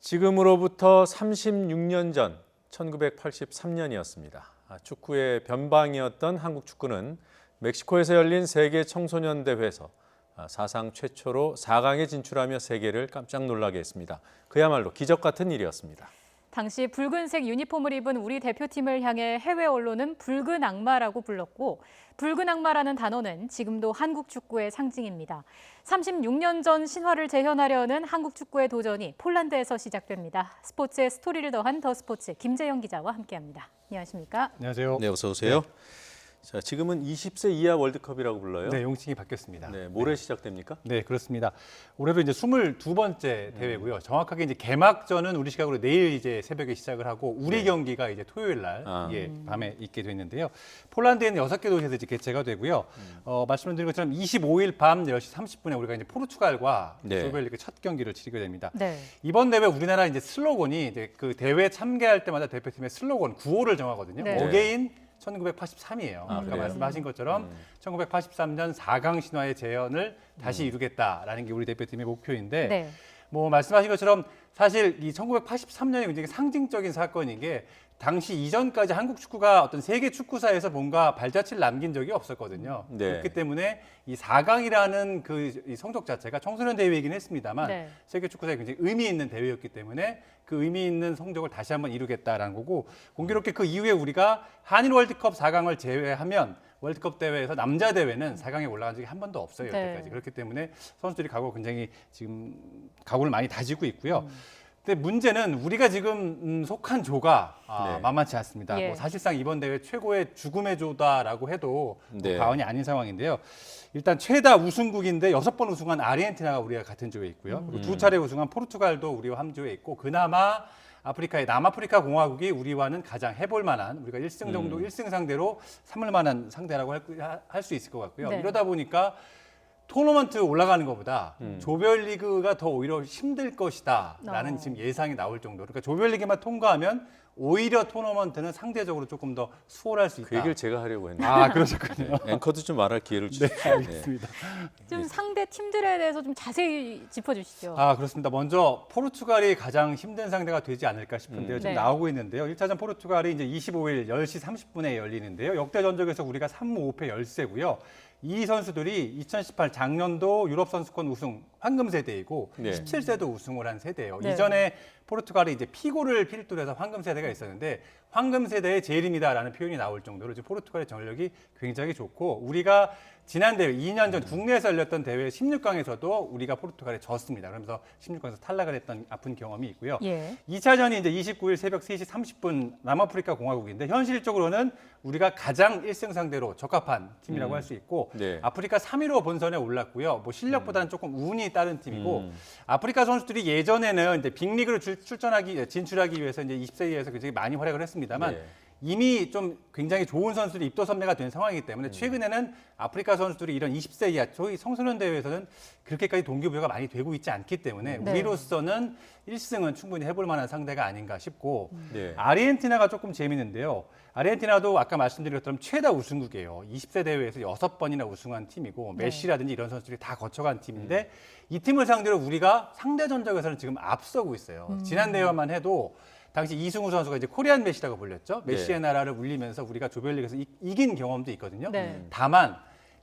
지금으로부터 36년 전 1983년이었습니다. 축구의 변방이었던 한국 축구는 멕시코에서 열린 세계 청소년 대회에서 사상 최초로 4강에 진출하며 세계를 깜짝 놀라게 했습니다. 그야말로 기적 같은 일이었습니다. 당시 붉은색 유니폼을 입은 우리 대표팀을 향해 해외 언론은 붉은 악마라고 불렀고, 붉은 악마라는 단어는 지금도 한국 축구의 상징입니다. 36년 전 신화를 재현하려는 한국 축구의 도전이 폴란드에서 시작됩니다. 스포츠의 스토리를 더한 더 스포츠 김재영 기자와 함께합니다. 안녕하십니까? 안녕하세요. 네, 어서 오세요. 네. 자, 지금은 20세 이하 월드컵이라고 불러요. 네, 용칭이 바뀌었습니다. 네, 모레 시작됩니까? 네, 그렇습니다. 올해로 이제 22번째 대회고요. 정확하게 이제 개막전은 우리 시각으로 내일 이제 새벽에 시작을 하고 우리 경기가 이제 토요일 날 밤에 있게 됐는데요. 폴란드에는 6개 도시에서 이제 개최가 되고요. 말씀드린 것처럼 25일 밤 10시 30분에 우리가 이제 포르투갈과 조별리그 첫 경기를 치르게 됩니다. 네. 이번 대회 우리나라 이제 슬로건이 이제 그 대회 참가할 때마다 대표팀의 슬로건 구호를 정하거든요. 네. 어게인 1983이에요. 아까 그래요? 말씀하신 것처럼 1983년 4강 신화의 재현을 다시 이루겠다라는 게 우리 대표팀의 목표인데 네. 뭐 말씀하신 것처럼 사실 이 1983년이 굉장히 상징적인 사건인 게 당시 이전까지 한국 축구가 어떤 세계 축구사에서 뭔가 발자취를 남긴 적이 없었거든요. 네. 그렇기 때문에 이 4강이라는 이 성적 자체가 청소년 대회이긴 했습니다만 네. 세계 축구사에 굉장히 의미 있는 대회였기 때문에 그 의미 있는 성적을 다시 한번 이루겠다라는 거고, 공교롭게 그 이후에 우리가 한일 월드컵 4강을 제외하면 월드컵 대회에서 남자 대회는 4강에 올라간 적이 한 번도 없어요, 여태까지. 네. 그렇기 때문에 선수들이 굉장히 지금 각오를 많이 다지고 있고요. 근데 문제는 우리가 지금 속한 조가 만만치 않습니다. 예. 뭐 사실상 이번 대회 최고의 죽음의 조다라고 해도 네. 과언이 아닌 상황인데요. 일단 최다 우승국인데 6번 우승한 아르헨티나가 우리가 같은 조에 있고요. 그리고 2차례 우승한 포르투갈도 우리와 한 조에 있고, 그나마 아프리카의 남아프리카 공화국이 우리와는 가장 해볼 만한, 우리가 1승 정도 1승 상대로 삼을 만한 상대라고 할 수 있을 것 같고요. 네. 이러다 보니까 토너먼트 올라가는 것보다 조별리그가 더 오히려 힘들 것이다라는 지금 예상이 나올 정도로, 그러니까 조별리그만 통과하면 오히려 토너먼트는 상대적으로 조금 더 수월할 수 있다. 그 얘기를 제가 하려고 했는데. 아, 그러셨군요. 앵커도 좀 말할 기회를 주시죠. 네, 알겠습니다. 좀 상대 팀들에 대해서 좀 자세히 짚어주시죠. 아, 그렇습니다. 먼저 포르투갈이 가장 힘든 상대가 되지 않을까 싶은데요. 지금 네. 나오고 있는데요. 1차전 포르투갈이 이제 25일 10시 30분에 열리는데요. 역대 전적에서 우리가 3무 5패 열세고요. 이 선수들이 2018 작년도 유럽 선수권 우승 황금 세대이고 17세도 우승을 한 세대예요. 네. 이전에 포르투갈이 이제 피고를 필두로 해서 황금 세대가 있었는데 황금 세대의 제일입니다라는 표현이 나올 정도로 지금 포르투갈의 전력이 굉장히 좋고, 우리가 지난 대회 2년 전 국내에서 열렸던 대회 16강에서도 우리가 포르투갈에 졌습니다. 그러면서 16강에서 탈락을 했던 아픈 경험이 있고요. 예. 2차전이 이제 29일 새벽 3시 30분 남아프리카 공화국인데, 현실적으로는 우리가 가장 1승 상대로 적합한 팀이라고 할 수 있고, 네. 아프리카 3위로 본선에 올랐고요. 뭐 실력보다는 조금 운이 따른 팀이고, 아프리카 선수들이 예전에는 이제 빅리그로 진출하기 위해서 이제 20세 이하에서 굉장히 많이 활약을 했습니다만 네. 이미 좀 굉장히 좋은 선수들이 입도 선매가 된 상황이기 때문에 최근에는 아프리카 선수들이 이런 20세 이하 저희 청소년 대회에서는 그렇게까지 동기부여가 많이 되고 있지 않기 때문에 네. 우리로서는 1승은 충분히 해볼 만한 상대가 아닌가 싶고, 네. 아르헨티나가 조금 재밌는데요. 아르헨티나도 아까 말씀드린 것처럼 최다 우승국이에요. 20세 대회에서 6번이나 우승한 팀이고, 메시라든지 이런 선수들이 다 거쳐간 팀인데 이 팀을 상대로 우리가 상대 전적에서는 지금 앞서고 있어요. 지난 대회만 해도 당시 이승우 선수가 이제 코리안 메시라고 불렸죠. 메시의 나라를 울리면서 우리가 조별리그에서 이긴 경험도 있거든요. 네. 다만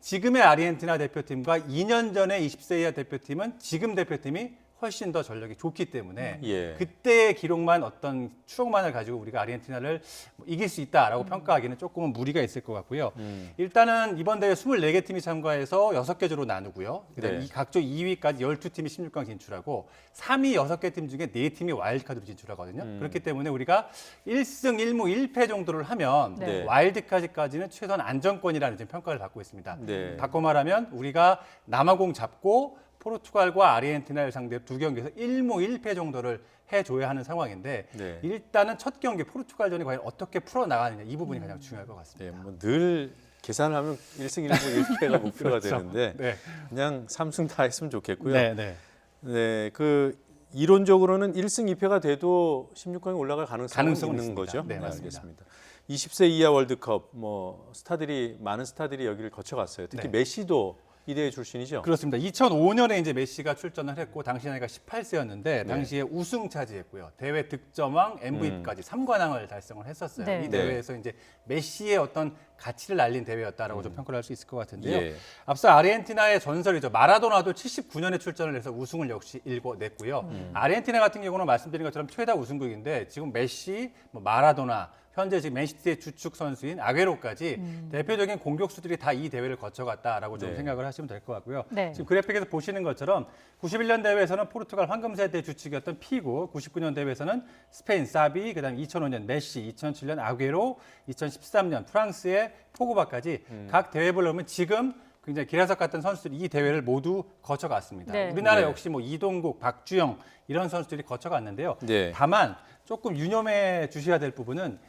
지금의 아르헨티나 대표팀과 2년 전의 20세 이하 대표팀은 지금 대표팀이 훨씬 더 전력이 좋기 때문에 그때의 기록만, 어떤 추억만을 가지고 우리가 아르헨티나를 이길 수 있다라고 평가하기는 조금은 무리가 있을 것 같고요. 일단은 이번 대회 24개 팀이 참가해서 6개 조로 나누고요. 그다음에 네. 이 각조 2위까지 12팀이 16강 진출하고 3위 6개 팀 중에 4팀이 와일드카드로 진출하거든요. 그렇기 때문에 우리가 1승 1무 1패 정도를 하면 네. 와일드카드까지는 최소한 안정권이라는 지금 평가를 받고 있습니다. 네. 바꿔 말하면 우리가 남아공 잡고 포르투갈과 아르헨티나를 상대로 2경기에서 1무 1패 정도를 해줘야 하는 상황인데, 네. 일단은 첫 경기 포르투갈전이 과연 어떻게 풀어나가느냐, 이 부분이 가장 중요할 것 네, 같습니다. 뭐 늘 계산하면 1승 1무 1패가 목표가 그렇죠. 되는데 네. 그냥 3승 다 했으면 좋겠고요. 네, 네. 네, 그 이론적으로는 1승 2패가 돼도 16강에 올라갈 가능성은 가능성은 있는 있습니다. 거죠. 네, 맞습니다. 알겠습니다. 20세 이하 월드컵, 뭐 많은 스타들이 여기를 거쳐갔어요. 특히 네. 메시도 이 대회 출신이죠. 그렇습니다. 2005년에 이제 메시가 출전을 했고 당시 나이가 18세였는데 당시에 우승 차지했고요. 대회 득점왕, MVP까지 3관왕을 달성을 했었어요. 네. 이 대회에서 이제 메시의 어떤 가치를 알린 대회였다라고 좀 평가를 할 수 있을 것 같은데요. 예. 앞서 아르헨티나의 전설이죠. 마라도나도 79년에 출전을 해서 우승을 역시 일궈냈고요. 아르헨티나 같은 경우는 말씀드린 것처럼 최다 우승국인데 지금 메시, 마라도나, 현재 지금 맨시티의 주축 선수인 아게로까지 대표적인 공격수들이 다 이 대회를 거쳐갔다라고 좀 네. 생각을 하시면 될 것 같고요. 네. 지금 그래픽에서 보시는 것처럼 91년 대회에서는 포르투갈 황금세대 주축이었던 피구, 99년 대회에서는 스페인 사비, 그다음 2005년 메시, 2007년 아게로, 2013년 프랑스의 포그바까지 각 대회별로 보면 지금 굉장히 기라석 같은 선수들이 이 대회를 모두 거쳐갔습니다. 네. 우리나라 네. 역시 뭐 이동국, 박주영 이런 선수들이 거쳐갔는데요. 네. 다만 조금 유념해 주셔야 될 부분은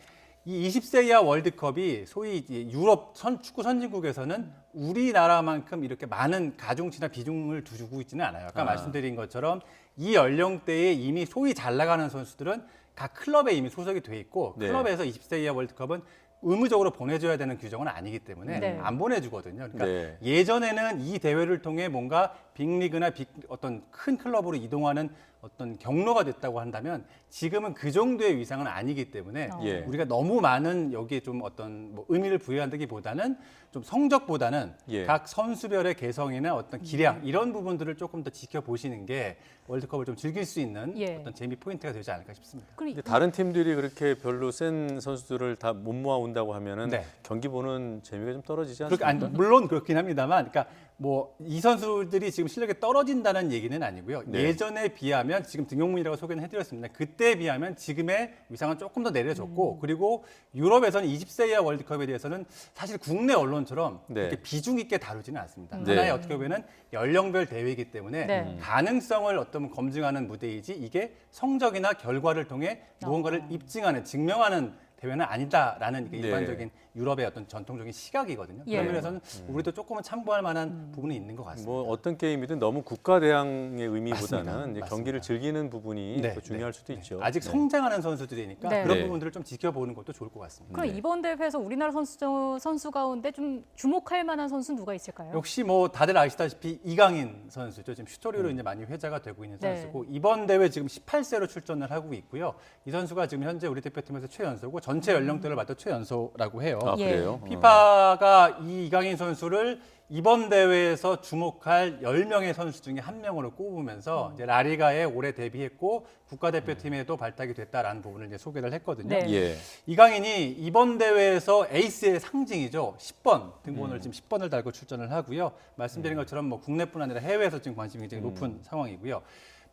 이 20세 이하 월드컵이 소위 이제 유럽 축구 선진국에서는 우리나라만큼 이렇게 많은 가중치나 비중을 두고 있지는 않아요. 아까 말씀드린 것처럼 이 연령대에 이미 소위 잘 나가는 선수들은 각 클럽에 이미 소속이 돼 있고 네. 클럽에서 20세 이하 월드컵은 의무적으로 보내줘야 되는 규정은 아니기 때문에 네. 안 보내주거든요. 그러니까 네. 예전에는 이 대회를 통해 뭔가 빅리그나 어떤 큰 클럽으로 이동하는 어떤 경로가 됐다고 한다면 지금은 그 정도의 위상은 아니기 때문에 예. 우리가 너무 많은 여기에 좀 어떤 뭐 의미를 부여한다기보다는 좀 성적보다는 예. 각 선수별의 개성이나 어떤 기량 이런 부분들을 조금 더 지켜보시는 게 월드컵을 좀 즐길 수 있는 예. 어떤 재미 포인트가 되지 않을까 싶습니다. 근데 다른 팀들이 그렇게 별로 센 선수들을 다 못 모아 온다고 하면은 네. 경기 보는 재미가 좀 떨어지지 그렇게 않습니까? 물론 그렇긴 합니다만, 그러니까 뭐 이 선수들이 지금 실력이 떨어진다는 얘기는 아니고요. 네. 예전에 비하면 지금 등용문이라고 소개는 해드렸습니다. 그때에 비하면 지금의 위상은 조금 더 내려졌고, 그리고 유럽에서는 20세 이하 월드컵에 대해서는 사실 국내 언론처럼 네. 이렇게 비중 있게 다루지는 않습니다. 네. 하나의 어떻게 보면은 연령별 대회이기 때문에 네. 가능성을 어떤 검증하는 무대이지 이게 성적이나 결과를 통해 무언가를 입증하는, 증명하는 대회는 아니다라는 이게 네. 일반적인 유럽의 어떤 전통적인 시각이거든요. 예. 그런 면에서는 우리도 조금은 참고할 만한 부분이 있는 것 같습니다. 뭐 어떤 게임이든 너무 국가 대항의 의미보다는 맞습니다. 이제 맞습니다. 경기를 즐기는 부분이 네, 더 중요할 네, 수도 네. 있죠. 아직 네. 성장하는 선수들이니까 네. 그런 네. 부분들을 좀 지켜보는 것도 좋을 것 같습니다. 그럼 네. 이번 대회에서 우리나라 선수 가운데 좀 주목할 만한 선수 누가 있을까요? 역시 뭐 다들 아시다시피 이강인 선수죠. 지금 슈토리로 이제 많이 회자가 되고 있는 네. 선수고 이번 대회 지금 18세로 출전을 하고 있고요. 이 선수가 지금 현재 우리 대표팀에서 최연소고 전체 연령대를 봐도 최연소라고 해요. 아, 예. 그래요? 피파가 이 이강인 선수를 이번 대회에서 주목할 10명의 선수 중에 한 명으로 꼽으면서 이제 라리가에 올해 데뷔했고 국가대표팀에도 발탁이 됐다라는 부분을 이제 소개를 했거든요. 네. 예. 이강인이 이번 대회에서 에이스의 상징이죠. 10번 등번호를 지금 10번을 달고 출전을 하고요. 말씀드린 것처럼 뭐 국내뿐 아니라 해외에서 지금 관심이 굉장히 높은 상황이고요.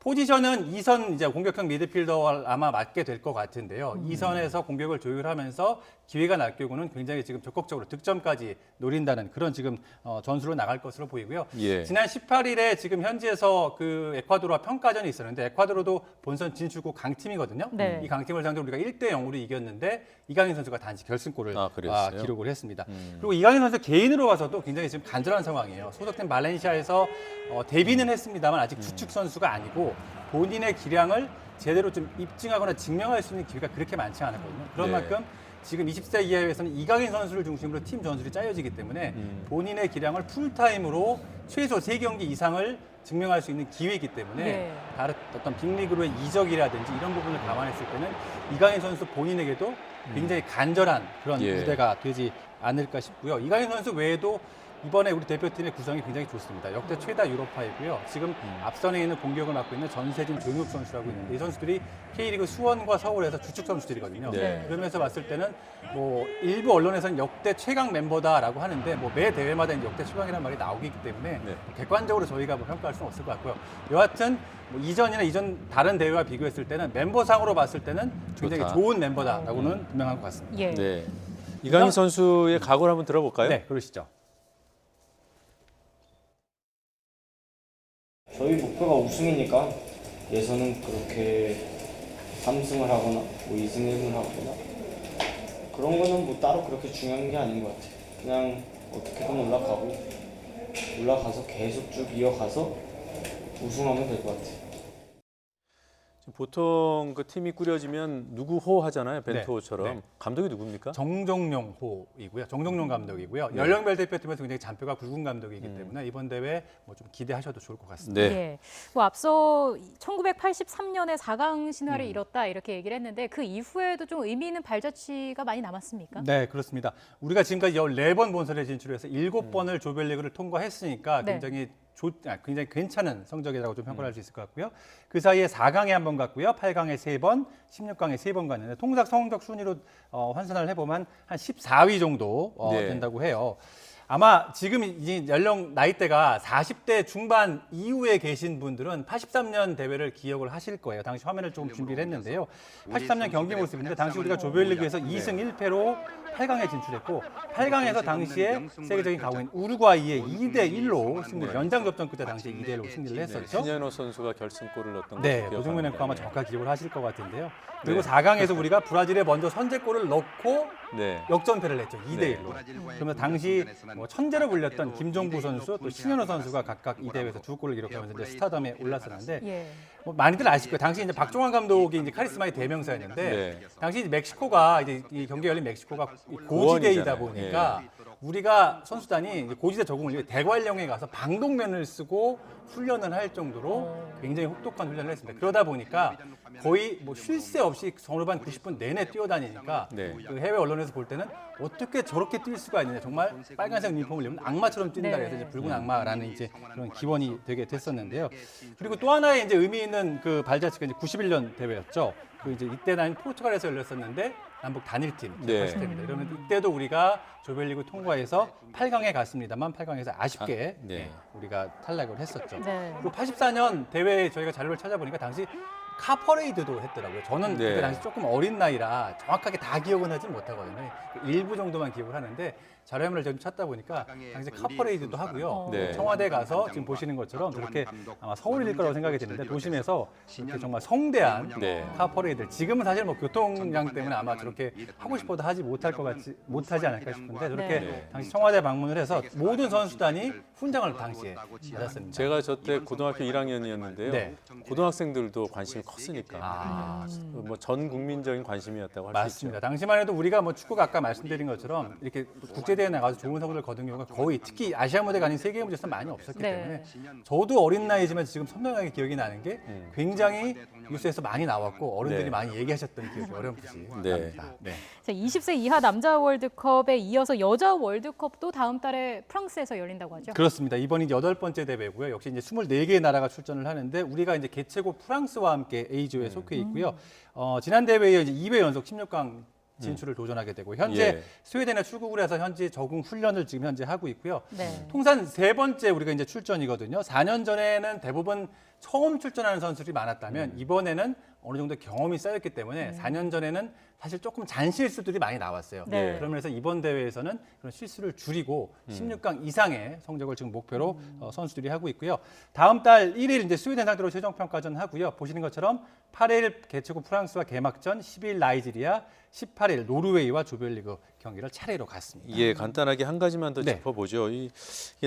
포지션은 2선 이제 공격형 미드필더와 아마 맡게 될 것 같은데요. 2선에서 공격을 조율하면서 기회가 날 경우는 굉장히 지금 적극적으로 득점까지 노린다는 그런 지금 전술로 나갈 것으로 보이고요. 예. 지난 18일에 지금 현지에서 그 에콰도르와 평가전이 있었는데 에콰도르도 본선 진출국 강팀이거든요. 네. 이 강팀을 상대로 우리가 1대0으로 이겼는데 이강인 선수가 단지 결승골을 그랬어요? 기록을 했습니다. 그리고 이강인 선수 개인으로 봐서도 굉장히 지금 간절한 상황이에요. 소속팀 발렌시아에서 데뷔는 했습니다만 아직 주축 선수가 아니고 본인의 기량을 제대로 좀 입증하거나 증명할 수 있는 기회가 그렇게 많지 않았거든요. 그런 네. 만큼 지금 20세 이하에서는 이강인 선수를 중심으로 팀 전술이 짜여지기 때문에 본인의 기량을 풀타임으로 최소 3경기 이상을 증명할 수 있는 기회이기 때문에 네. 다른 어떤 빅리그로의 이적이라든지 이런 부분을 감안했을 때는 이강인 선수 본인에게도 굉장히 간절한 그런 예. 무대가 되지 않을까 싶고요. 이강인 선수 외에도 이번에 우리 대표팀의 구성이 굉장히 좋습니다. 역대 최다 유로파이고요. 지금 앞선에 있는 공격을 맡고 있는 전세진, 조용욱 선수라고 있는데 이 선수들이 K리그 수원과 서울에서 주축 선수들이거든요. 네. 그러면서 봤을 때는 뭐 일부 언론에서는 역대 최강 멤버다라고 하는데 뭐 매 대회마다 이제 역대 최강이라는 말이 나오기 때문에 네. 객관적으로 저희가 뭐 평가할 수는 없을 것 같고요. 여하튼 뭐 이전이나 이전 다른 대회와 비교했을 때는 멤버상으로 봤을 때는 굉장히 좋다. 좋은 멤버다라고는 분명한 것 같습니다. 예. 네. 이강인 선수의 각오를 한번 들어볼까요? 네, 그러시죠. 저희 목표가 우승이니까 예선은 그렇게 3승을 하거나 뭐 2승 1승을 하거나 그런 거는 뭐 따로 그렇게 중요한 게 아닌 것 같아요. 그냥 어떻게든 올라가서 계속 쭉 이어가서 우승하면 될 것 같아요. 지금 보통 그 팀이 꾸려지면 누구호 하잖아요. 벤투호처럼. 네. 감독이 누굽니까? 정종용 호이고요. 정종용 감독이고요. 네. 연령별 대표팀에서 굉장히 잔뼈가 굵은 감독이기 때문에 이번 대회 뭐 좀 기대하셔도 좋을 것 같습니다. 네. 예. 뭐 앞서 1983년에 4강 신화를 이뤘다 이렇게 얘기를 했는데 그 이후에도 좀 의미 있는 발자취가 많이 남았습니까? 네, 그렇습니다. 우리가 지금까지 14번 본선에 진출해서 7번을 조별리그를 통과했으니까 네. 굉장히 괜찮은 성적이라고 좀 평가를 할 수 있을 것 같고요. 그 사이에 4강에 한 번 갔고요. 8강에 3번, 16강에 3번 갔는데 통상 성적 순위로 환산을 해보면 한 14위 정도 네. 된다고 해요. 아마 지금 이 연령 나이대가 40대 중반 이후에 계신 분들은 83년 대회를 기억을 하실 거예요. 당시 화면을 좀 준비를 했는데요. 83년 경기 모습인데 당시 우리가 조별리그에서 2승 1패로 8강에 진출했고 8강에서 당시에 세계적인 강호인 우루과이에 2대1로 승리를 연장 접전 끝에 당시에 2대1로 승리를 했었죠. 신현호 선수가 결승골을 넣었던 네, 것을 노정민 앵커 아마 기억합니다. 정확하게 기억을 하실 것 같은데요. 그리고 네. 4강에서 우리가 브라질에 먼저 선제골을 넣고 네. 역전패를 했죠. 2대1로. 그러면 당시 뭐 천재로 불렸던 김종부 선수 또 신현호 선수가 각각 이 대회에서 2골을 기록하면서 이제 스타덤에 올랐었는데 예. 뭐 많이들 아실 거예요. 당시 이제 박종환 감독이 이제 카리스마의 대명사였는데 네. 당시 이제 멕시코가 이제 이 경기 열린 멕시코가 고지대이다 고원이잖아요. 보니까 우리가 선수단이 이제 고지대 적응을 위해 대관령에 가서 방독면을 쓰고 훈련을 할 정도로 굉장히 혹독한 훈련을 했습니다. 그러다 보니까 거의 뭐 쉴 새 없이 전후반 90분 내내 뛰어다니니까 네. 그 해외 언론에서 볼 때는 어떻게 저렇게 뛸 수가 있느냐, 정말 빨간색 유니폼을 입으면 악마처럼 뛴다 네. 해서 이제 붉은 악마라는 이제 그런 기원이 되게 됐었는데요. 그리고 또 하나의 이제 의미 있는 그 발자취가 이제 91년 대회였죠. 그 이제 이때 난 포르투갈에서 열렸었는데 남북 단일팀 네. 기억하실 텐데 이러면 이때도 우리가 조별리그 통과해서 8강에 갔습니다만 8강에서 아쉽게 네. 우리가 탈락을 했었죠. 네. 그리고 84년 대회 저희가 자료를 찾아보니까 당시 카퍼레이드도 했더라고요. 저는 네. 그때 당시 조금 어린 나이라 정확하게 다 기억은 하지 못하거든요. 일부 정도만 기억을 하는데 자료화면을 좀 찾다 보니까 당시 카퍼레이드도 하고요. 네. 청와대 가서 지금 보시는 것처럼 저렇게 아마 서울일 거라고 생각이 드는데 도심에서 이렇게 정말 성대한 네. 카퍼레이드. 지금은 사실 뭐 교통량 때문에 아마 저렇게 하고 싶어도 하지 못하지 않을까 싶은데 저렇게 네. 당시 청와대 방문을 해서 모든 선수단이 훈장을 당시에 받았습니다. 제가 저때 고등학교 1학년이었는데요. 네. 고등학생들도 관심이 컸으니까 아, 뭐 전 국민적인 관심이었다고 할 수 있죠. 맞습니다. 당시만 해도 우리가 뭐 축구가 아까 말씀드린 것처럼 이렇게 국제대회 나가서 좋은 성적을 거둔 경우가 거의 특히 아시아 무대가 아닌 세계 무대에서 많이 없었기 네. 때문에 저도 어린 나이지만 지금 선명하게 기억이 나는 게 굉장히 뉴스에서 많이 나왔고 어른들이 네. 많이 얘기하셨던 기억이 어렴풋이 네. 납니다. 네. 자, 20세 이하 남자 월드컵에 이어서 여자 월드컵도 다음 달에 프랑스에서 열린다고 하죠. 그렇습니다. 이번이 8번째 대회고요. 역시 이제 24개의 나라가 출전을 하는데 우리가 이제 개최국 프랑스와 함께 A조에 속해 있고요. 지난 대회에 이제 2회 연속 16강 진출을 도전하게 되고 현재 예. 스웨덴에 출국을 해서 현재 적응 훈련을 지금 현재 하고 있고요. 네. 통산 3번째 우리가 이제 출전이거든요. 4년 전에는 대부분 처음 출전하는 선수들이 많았다면 이번에는 어느 정도 경험이 쌓였기 때문에 4년 전에는 사실 조금 잔실수들이 많이 나왔어요. 네. 그러면서 이번 대회에서는 그런 실수를 줄이고 16강 이상의 성적을 지금 목표로 선수들이 하고 있고요. 다음 달 1일 이제 스웨덴 상대로 최종 평가전 하고요. 보시는 것처럼 8일 개최국 프랑스와 개막전, 10일 나이지리아, 18일 노르웨이와 조별리그 경기를 차례로 갔습니다. 예, 간단하게 한 가지만 더 네. 짚어보죠. 이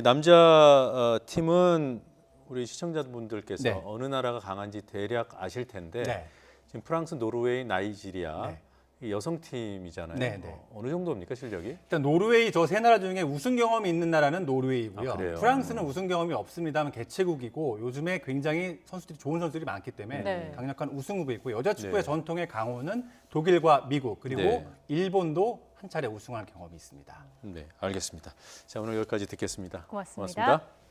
남자 팀은 우리 시청자분들께서 네. 어느 나라가 강한지 대략 아실 텐데 네. 지금 프랑스, 노르웨이, 나이지리아 네. 이 여성 팀이잖아요. 네, 네. 어느 정도입니까 실력이? 일단 노르웨이 저 세 나라 중에 우승 경험이 있는 나라는 노르웨이고요. 아, 그래요? 프랑스는 우승 경험이 없습니다만 개최국이고 요즘에 굉장히 선수들이 좋은 선수들이 많기 때문에 네. 강력한 우승 후보 있고 여자 축구의 네. 전통의 강호는 독일과 미국 그리고 네. 일본도 한 차례 우승한 경험이 있습니다. 네, 알겠습니다. 자, 오늘 여기까지 듣겠습니다. 고맙습니다. 고맙습니다.